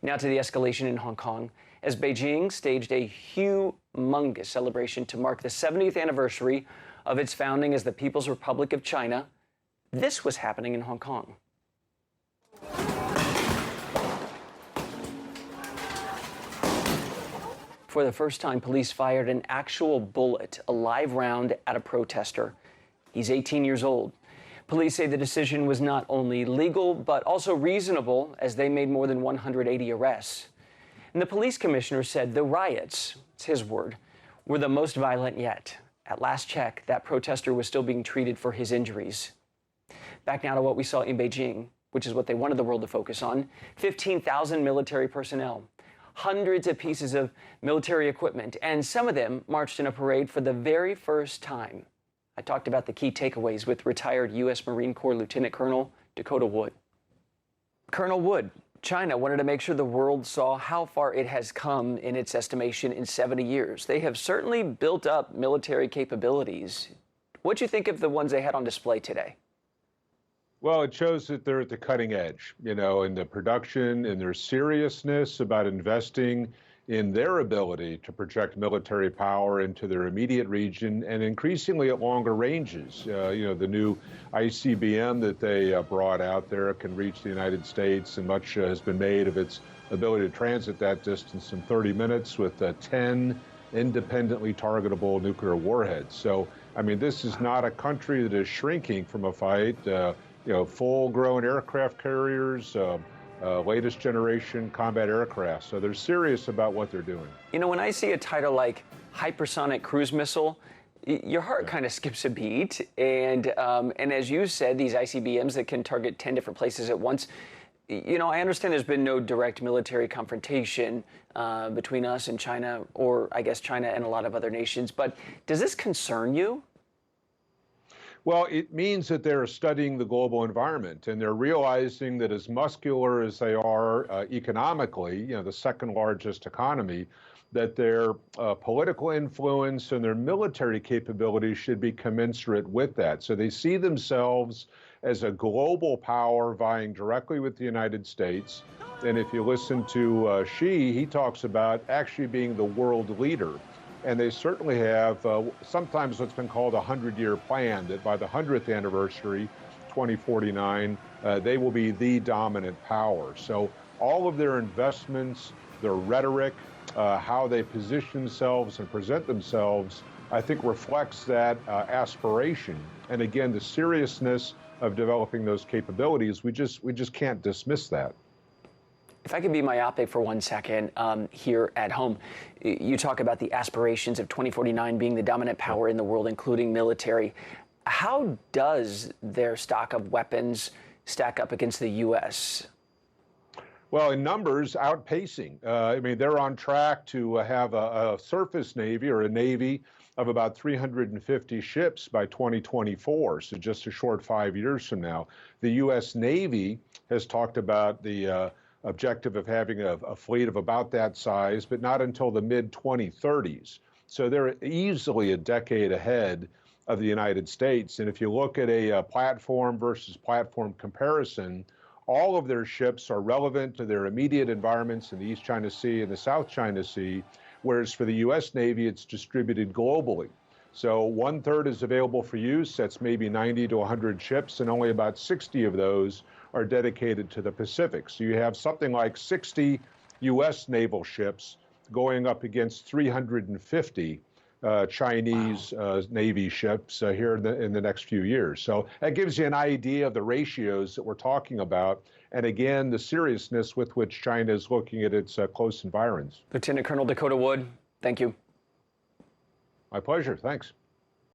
Now to the escalation in Hong Kong, as Beijing staged a humongous celebration to mark the 70th anniversary of its founding as the People's Republic of China. This was happening in Hong Kong. For the first time, police fired an actual bullet, a live round, at a protester. He's 18 years old. Police say the decision was not only legal, but also reasonable, as they made more than 180 arrests. And the police commissioner said the riots, it's his word, were the most violent yet. At last check, that protester was still being treated for his injuries. Back now to what we saw in Beijing, which is what they wanted the world to focus on. 15,000 military personnel, hundreds of pieces of military equipment, and some of them marched in a parade for the very first time. I talked about the key takeaways with retired U.S. Marine Corps Lieutenant Colonel Dakota Wood. Colonel Wood, China wanted to make sure the world saw how far it has come in its estimation in 70 years. They have certainly built up military capabilities. What'd you think of the ones they had on display today? Well, it shows that they're at the cutting edge, in the production and their seriousness about investing in their ability to project military power into their immediate region and increasingly at longer ranges. The new ICBM that they brought out there can reach the United States, and much has been made of its ability to transit that distance in 30 minutes with 10 independently targetable nuclear warheads. So, this is not a country that is shrinking from a fight. Full-grown aircraft carriers, latest generation combat aircraft. So they're serious about what they're doing. When I see a title like hypersonic cruise missile, your heart kind of skips a beat. And as you said, these ICBMs that can target 10 different places at once. I understand there's been no direct military confrontation between us and China, or I guess China and a lot of other nations. But does this concern you? Well, it means that they're studying the global environment, and they're realizing that as muscular as they are economically, the second largest economy, that their political influence and their military capabilities should be commensurate with that. So they see themselves as a global power vying directly with the United States. And if you listen to Xi, he talks about actually being the world leader. And they certainly have sometimes what's been called a 100-year plan, that by the 100th anniversary, 2049, they will be the dominant power. So all of their investments, their rhetoric, how they position themselves and present themselves, I think reflects that aspiration. And again, the seriousness of developing those capabilities, we just can't dismiss that. If I could be myopic for 1 second here at home, you talk about the aspirations of 2049 being the dominant power in the world, including military. How does their stock of weapons stack up against the U.S.? Well, in numbers, outpacing. They're on track to have a surface navy or a navy of about 350 ships by 2024, so just a short 5 years from now. The U.S. Navy has talked about the objective of having a fleet of about that size, but not until the mid-2030s. So they're easily a decade ahead of the United States. And if you look at a platform versus platform comparison, all of their ships are relevant to their immediate environments in the East China Sea and the South China Sea, whereas for the U.S. Navy, it's distributed globally. So 1/3 is available for use. That's maybe 90 to 100 ships, and only about 60 of those are dedicated to the Pacific. So you have something like 60 U.S. naval ships going up against 350 Chinese Navy ships here in the next few years. So that gives you an idea of the ratios that we're talking about, and again, the seriousness with which China is looking at its close environs. Lieutenant Colonel Dakota Wood, thank you. My pleasure. Thanks.